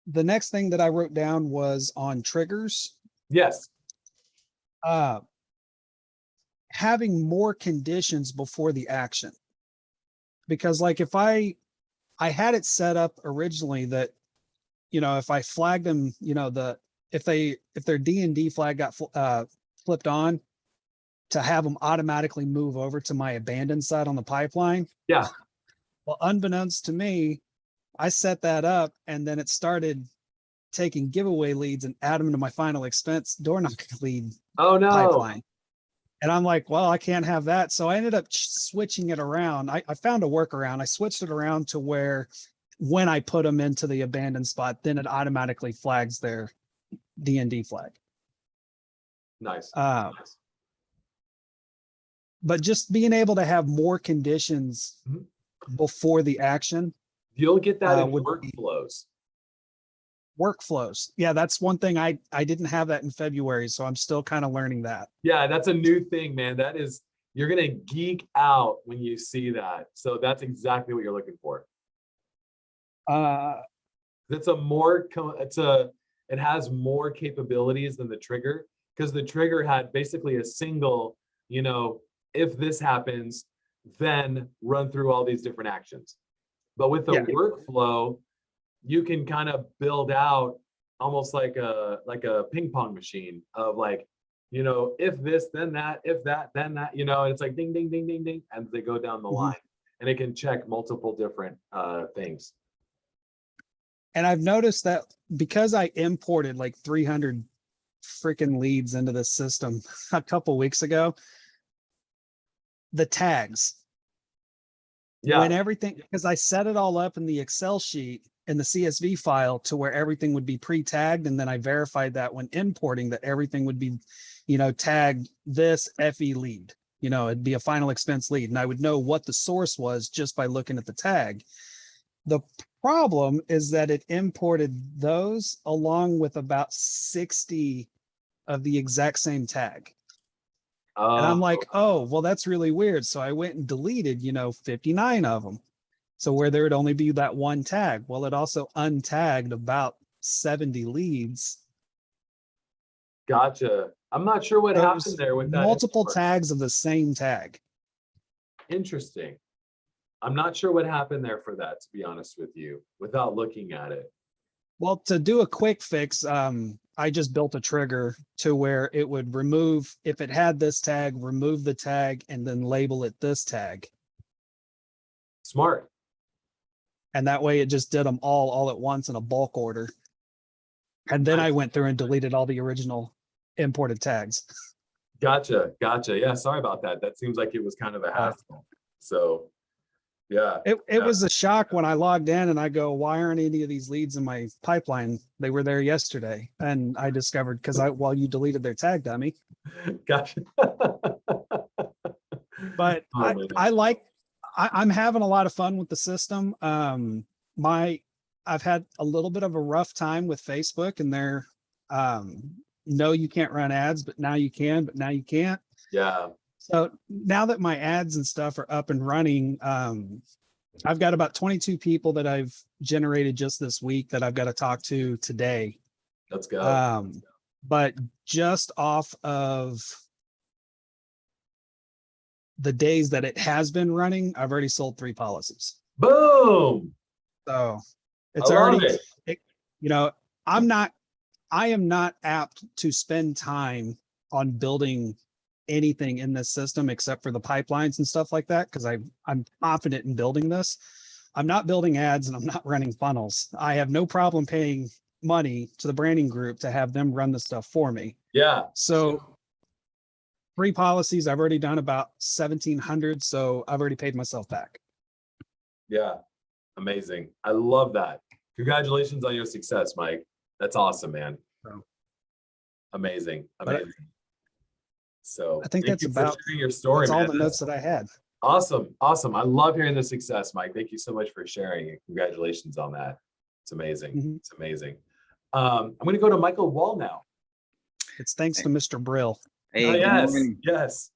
next thing that I wrote down was on triggers. Yes. Having more conditions before the action. Because like if I had it set up originally that, you know, if I flagged them, you know, if their D&D flag got flipped on, to have them automatically move over to my abandoned side on the pipeline. Yeah. Well, unbeknownst to me, I set that up and then it started taking giveaway leads and add them to my final expense door knocker lead Oh, no. pipeline. And I'm like, well, I can't have that. So I ended up switching it around. I found a workaround. I switched it around to where when I put them into the abandoned spot, then it automatically flags their DND flag. Nice. Uh, Nice. but just being able to have more conditions Mhm. before the action You'll get that in would be- workflows. workflows. Yeah, that's one thing I didn't have that in February, so I'm still kind of learning that. Yeah, that's a new thing, man. That is, you're gonna geek out when you see that. So that's exactly what you're looking for. It's a more, it has more capabilities than the trigger, because the trigger had basically a single, if this happens, then run through all these different actions. But with the Yeah. workflow, you can kind of build out almost like a ping pong machine of like, if this, then that, if that, then that, and it's like ding, ding, ding, ding, ding, and they go down the line, and it can check multiple different things. And I've noticed that because I imported like 300 freaking leads into the system a couple weeks ago, the tags, Yeah. when everything, because I set it all up in the Excel sheet in the CSV file to where everything would be pre-tagged. And then I verified that when importing that everything would be, tagged this FE lead, it'd be a final expense lead. And I would know what the source was just by looking at the tag. The problem is that it imported those along with about 60 of the exact same tag. And I'm like, oh, well, that's really weird. So I went and deleted, 59 of them. So where there would only be that one tag. Well, it also untagged about 70 leads. Gotcha. I'm not sure what So happened there with that. multiple import. tags of the same tag. Interesting. I'm not sure what happened there for that, to be honest with you, without looking at it. Well, to do a quick fix, I just built a trigger to where it would remove, if it had this tag, remove the tag and then label it this tag. Smart. And that way it just did them all at once in a bulk order. And then I Nice. went through and deleted all the original imported tags. Gotcha. Yeah, sorry about that. That seems like it was kind of a hassle. So, yeah. It was a shock when I logged in and I go, why aren't any of these leads in my pipeline? They were there yesterday. And I discovered while you deleted their tag, dummy. Gotcha. But Oh, man. I'm having a lot of fun with the system. I've had a little bit of a rough time with Facebook and their no, you can't run ads, but now you can, but now you can't. Yeah. So now that my ads and stuff are up and running, I've got about 22 people that I've generated just this week that I've got to talk to today. Let's go. But just off of the days that it has been running, I've already sold 3 policies. Boom. So I love it. I am not apt to spend time on building anything in this system except for the pipelines and stuff like that, because I'm confident in building this. I'm not building ads and I'm not running funnels. I have no problem paying money to the branding group to have them run the stuff for me. Yeah. So 3 policies, I've already done about 1,700. So I've already paid myself back. Yeah. Amazing. I love that. Congratulations on your success, Mike. That's awesome, man. Amazing. So I think thank that's you for about sharing your story, that's all man. the notes that I had. Awesome. I love hearing the success, Mike. Thank you so much for sharing and congratulations on that. It's amazing. It's amazing. I'm going to go to Michael Wall now. It's thanks to Mr. Brill. Hey, Oh, good yes, morning. yes.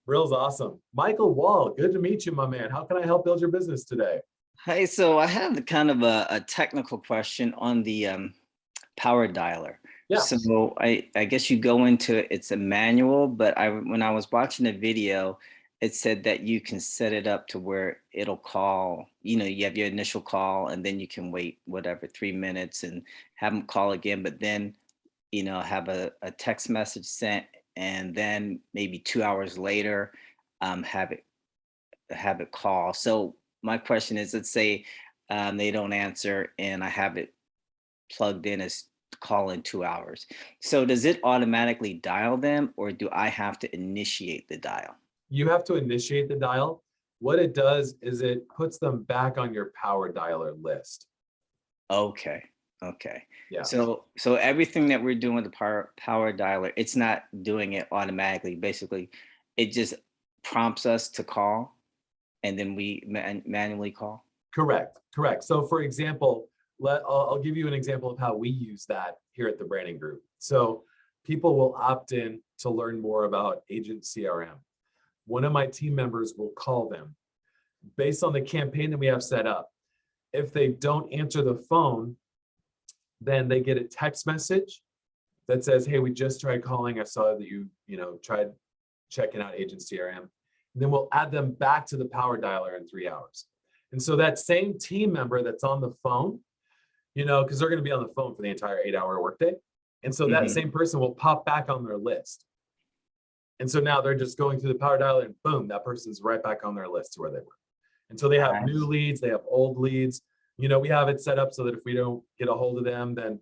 Brill's awesome. Michael Wall, good to meet you, my man. How can I help build your business today? Hey, so I have kind of a technical question on the PowerDialer. Yeah. So I guess you go into it, it's a manual, but when I was watching the video, it said that you can set it up to where it'll call, you have your initial call and then you can wait whatever 3 minutes and have them call again, but then, have a text message sent and then maybe 2 hours later, have it call. So my question is, let's say they don't answer and I have it plugged in as call in 2 hours. So does it automatically dial them, or do I have to initiate the dial? You have to initiate the dial. What it does is it puts them back on your PowerDialer list. Okay. Okay. Yeah. So everything that we're doing with the PowerDialer, it's not doing it automatically. Basically, it just prompts us to call, and then we manually call. Correct. So for example, I'll give you an example of how we use that here at the branding group. So people will opt in to learn more about Agent CRM. One of my team members will call them based on the campaign that we have set up. If they don't answer the phone, then they get a text message that says, hey, we just tried calling. I saw that you tried checking out Agent CRM. And then we'll add them back to the PowerDialer in 3 hours. And so that same team member that's on the phone, because they're going to be on the phone for the entire 8-hour workday. And so that same person will pop back on their list. And so now they're just going through the PowerDialer and boom, that person's right back on their list to where they were. And so they have new leads, they have old leads. We have it set up so that if we don't get a hold of them, then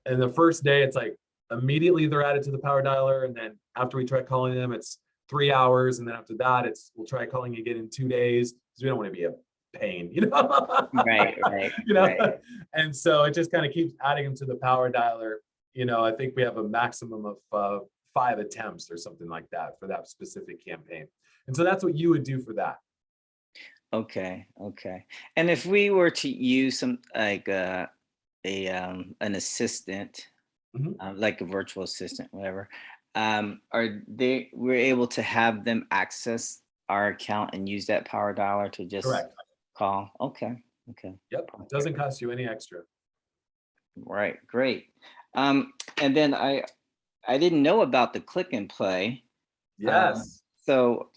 in the first day, it's like immediately they're added to the PowerDialer. And then after we try calling them, it's 3 hours. And then after that, we'll try calling again in 2 days because we don't want to be a pain, Right. Right. And so it just kind of keeps adding them to the PowerDialer. I think we have a maximum of 5 attempts or something like that for that specific campaign. And so that's what you would do for that. Okay. And if we were to use some like an assistant, like a virtual assistant, whatever, we're able to have them access our account and use that PowerDialer to just Correct. call? Okay. Yep. It doesn't cost you any extra. Right. Great. And then I didn't know about the click and play. Yes. So,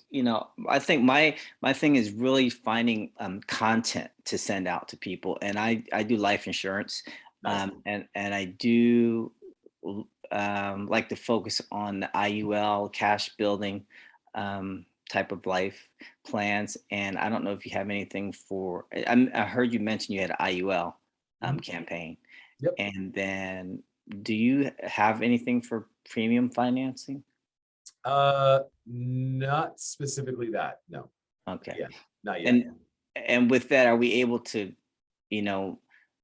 I think my thing is really finding content to send out to people. And I do life insurance. Nice. And I do like to focus on the IUL cash building type of life plans. And I don't know if you have anything for, I heard you mention you had an IUL campaign. Yep. And then do you have anything for premium financing? Not specifically that. No. Okay. Yeah. Not yet. And with that, are we able to,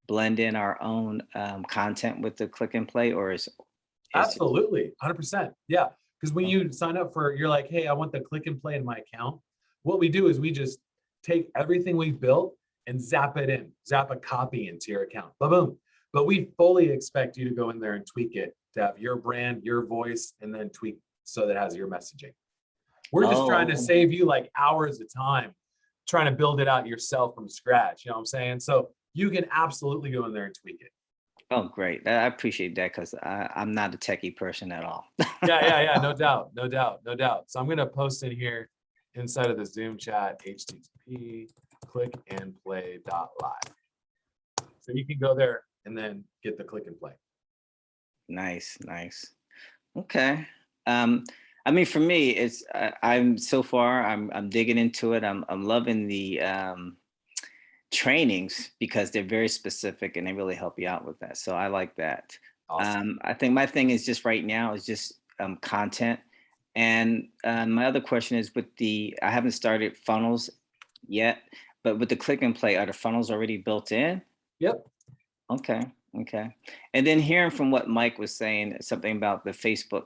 blend in our own content with the click and play, or is Absolutely. 100%. Yeah. Because when you sign up you're like, hey, I want the click and play in my account. What we do is we just take everything we've built and zap a copy into your account. Boom. But we fully expect you to go in there and tweak it to have your brand, your voice, and then tweak so that it has your messaging. We're just trying to save you like hours of time trying to build it out yourself from scratch. You know what I'm saying? So you can absolutely go in there and tweak it. Oh, great. I appreciate that because I'm not a techie person at all. Yeah. No doubt. So I'm going to post in here inside of the Zoom chat, http clickandplay.live. So you can go there and then get the click and play. Nice. Okay. For me, it's I'm digging into it. I'm loving the trainings because they're very specific and they really help you out with that. So I like that. Awesome. I think my thing is just right now is just content. And my other question is I haven't started funnels yet, but with the click and play, are the funnels already built in? Yep. Okay. And then hearing from what Mike was saying, something about the Facebook,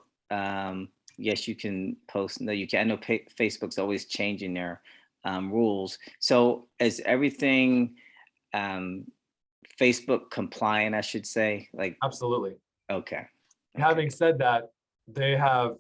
yes, you can post. No, you can. I know Facebook's always changing their rules. So is everything Facebook compliant, I should say? Like, Absolutely. Okay. Having said that, they have,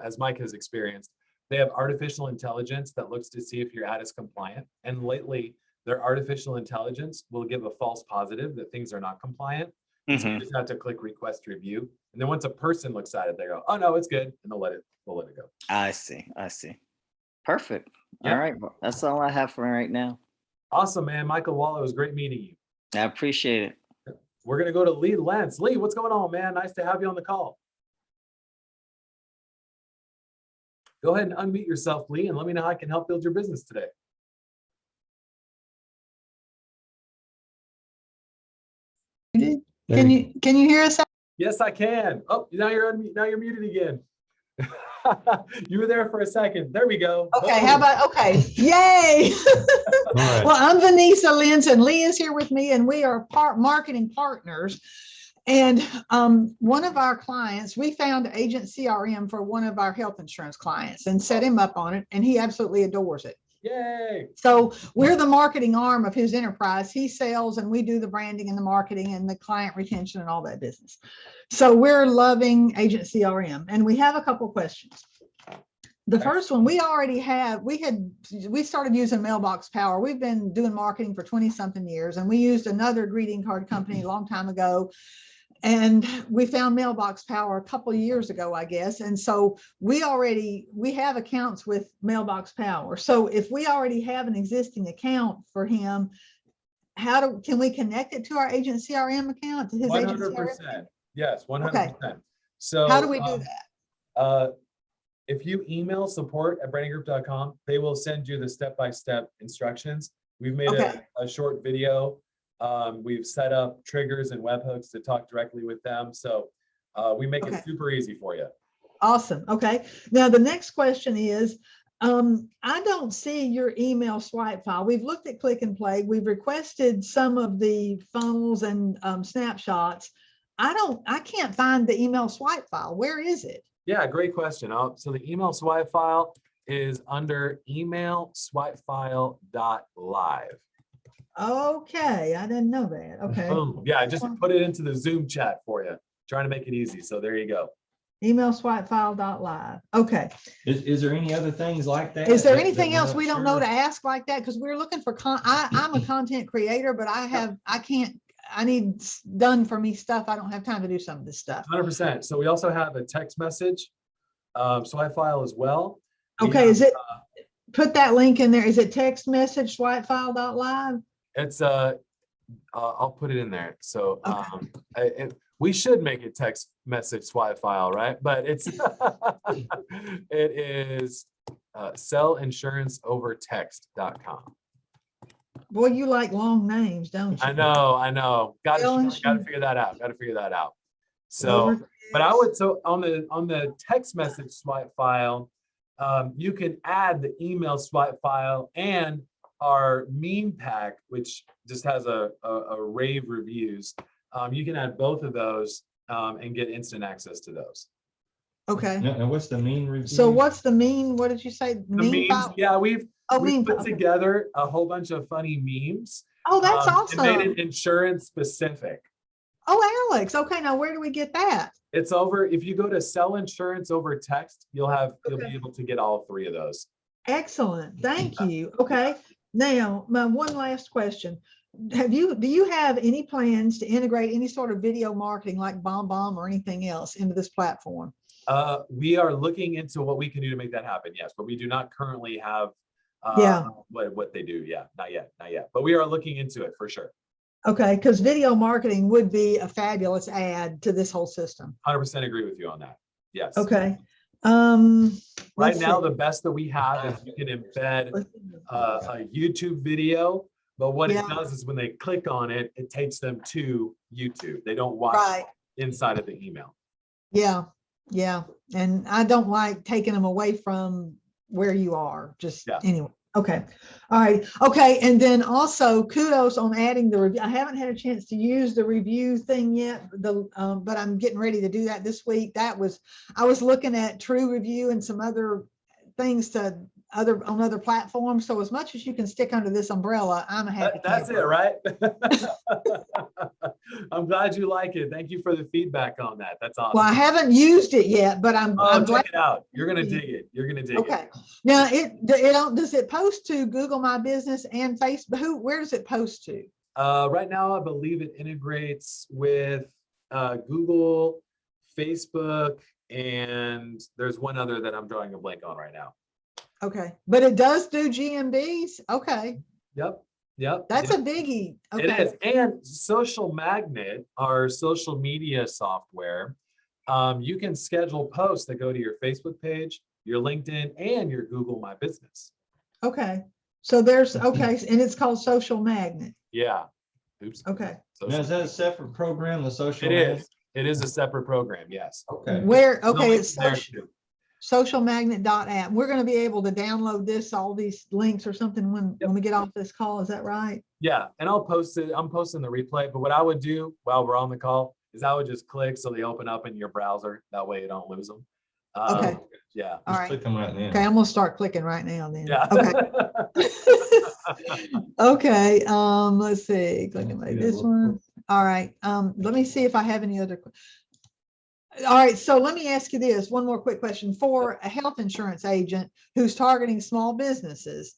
as Mike has experienced, they have artificial intelligence that looks to see if your ad is compliant. And lately, their artificial intelligence will give a false positive that things are not compliant. And so you just have to click request review. And then once a person looks at it, they go, oh no, it's good. And they'll let it go. I see. Perfect. Yep. All right. Well, that's all I have for right now. Awesome, man. Michael Wall, it was great meeting you. I appreciate it. We're going to go to Lee Lentz. Lee, what's going on, man? Nice to have you on the call. Go ahead and unmute yourself, Lee, and let me know how I can help build your business today. Can you hear us? Yes, I can. Oh, now you're muted again. You were there for a second. There we go. Okay, Boom. how about, okay, yay. All right. Well, I'm Vanessa Lenz and Lee is here with me and we are marketing partners. And one of our clients, we found Agent CRM for one of our health insurance clients and set him up on it, and he absolutely adores it. Yay. So we're the marketing arm of his enterprise. He sells and we do the branding and the marketing and the client retention and all that business. So we're loving Agent CRM, and we have a couple questions. The first one, we started using Mailbox Power. We've been doing marketing for 20 something years, and we used another greeting card company a long time ago. And we found Mailbox Power a couple of years ago, I guess. And so we have accounts with Mailbox Power. So if we already have an existing account for him, can we connect it to our Agent CRM account, to his Agent CRM? 100%. Yes, 100%. So How do we do that? If you email support@brandinggroup.com, they will send you the step-by-step instructions. We've made a short video. We've set up triggers and webhooks to talk directly with them. So we make it super easy for you. Awesome. Okay. Now the next question is, I don't see your email swipe file. We've looked at Click and Play. We've requested some of the funnels and snapshots. I can't find the email swipe file. Where is it? Yeah, great question. So the email swipe file is under email swipefile.live. Okay, I didn't know that. Okay. Boom. Yeah, I just put it into the Zoom chat for you. Trying to make it easy. So there you go. Email swipefile.live. Okay. Is there any other things like that? Is there anything else we don't know to ask like that? Because we're looking for I'm a content creator, but I need done for me stuff. I don't have time to do some of this stuff. 100%. So we also have a text message swipe file as well. Okay, is it, put that link in there. Is it text message swipefile.live? It's I'll put it in there. So we should make it text message swipe file, right? But it's it is sellinsuranceovertext.com. Boy, you like long names, don't you? I know. Got to figure that out. So, but I would, so on the text message swipe file, you can add the email swipe file and our meme pack, which just has a rave reviews. You can add both of those and get instant access to those. Okay. And what's the mean review? So what's the mean? What did you say? The memes, file? yeah, we've put file. together a whole bunch of funny memes. Oh, that's awesome. And made it insurance specific. Oh, Alex. Okay, now where do we get that? It's over. If you go to sell insurance over text, you'll be able to get all three of those. Excellent. Thank you. Okay. Now, my one last question. Do you have any plans to integrate any sort of video marketing like BombBomb or anything else into this platform? We are looking into what we can do to make that happen. Yes, but we do not currently have what they do. Yeah, not yet. But we are looking into it for sure. Okay, because video marketing would be a fabulous add to this whole system. 100% agree with you on that. Yes. Okay. Right now, the best that we have is you can embed a YouTube video, but what it does is when they click on it, it takes them to YouTube. They don't watch inside of the email. Yeah. And I don't like taking them away from where you are. Just anyway. Okay. All right. Okay. And then also kudos on adding the review. I haven't had a chance to use the review thing yet, but I'm getting ready to do that this week. I was looking at True Review and some other things on other platforms. So as much as you can stick under this umbrella, I'm a happy That's camper. it, right? I'm glad you like it. Thank you for the feedback on that. That's awesome. Well, I haven't used it yet, but I'm glad. Check it out. You're gonna dig it. Okay. Now does it post to Google My Business and Facebook? Where does it post to? Right now, I believe it integrates with Google, Facebook, and there's one other that I'm drawing a blank on right now. Okay, but it does do GMBs. Okay. Yep. That's a biggie. Okay. It is. And Social Magnet, our social media software, you can schedule posts that go to your Facebook page, your LinkedIn, and your Google My Business. Okay. So there's, and it's called Social Magnet. Yeah. Oops. Okay. Now, is that a separate program, the Social It Magnet? is. It is a separate program, yes. Okay. Where, The okay, link it's there too. socialmagnet.app. We're going to be able to download this, all these links or something when we get off this call. Is that right? Yeah, and I'll post it. I'm posting the replay, but what I would do while we're on the call is I would just click so they open up in your browser. That way you don't lose them. Okay. Yeah. All Just right. click them right now. Okay, I'm gonna start clicking right now then. Yeah. Okay. Okay, let's see, click and make this one. All right, let me see if I have any other. All right, so let me ask you this, one more quick question. For a health insurance agent who's targeting small businesses,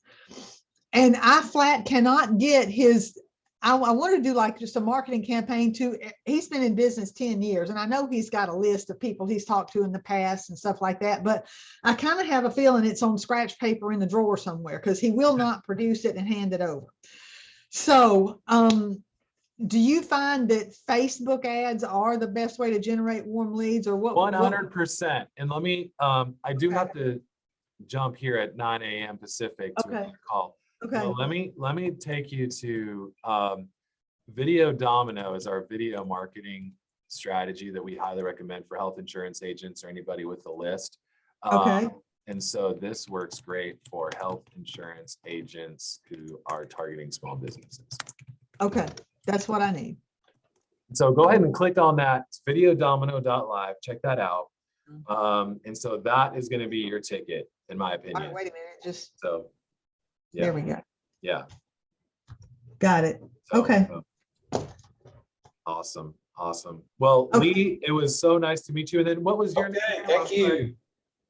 and I flat cannot get his, I want to do like just a marketing campaign too. He's been in business 10 years and I know he's got a list of people he's talked to in the past and stuff like that, but I kind of have a feeling it's on scratch paper in the drawer somewhere because he will not produce it and hand it over. So, do you find that Facebook ads are the best way to generate warm leads, or what? 100%. And let me, I do Okay. have to jump here at 9 a.m. Pacific to Okay. another call. Okay. Well, let me take you to Video Domino is our video marketing strategy that we highly recommend for health insurance agents or anybody with a list. Okay. And so this works great for health insurance agents who are targeting small businesses. Okay, that's what I need. So go ahead and click on that. It's videodomino.live. Check that out. And so that is going to be your ticket, in my All opinion. right, wait a minute, just, So there yeah, we go. yeah. Got it. So, Okay. Awesome. Awesome. Well, Okay. Lee, it was so nice to meet you. And then what was your name? Okay, thank you.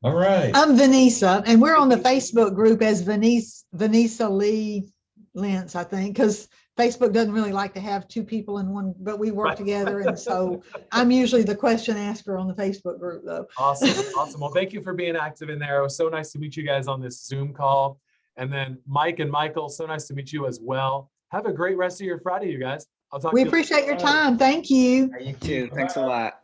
All right. I'm Vanessa, and we're on the Facebook group as Vanessa Lee Lentz, I think, because Facebook doesn't really like to have two people in one, but we work Right. together. And so I'm usually the question asker on the Facebook group though. Awesome. Awesome. Well, thank you for being active in there. It was so nice to meet you guys on this Zoom call. And then Mike and Michael, so nice to meet you as well. Have a great rest of your Friday, you guys. I'll talk We to you. appreciate your time. Thank you. You too. Thanks a lot.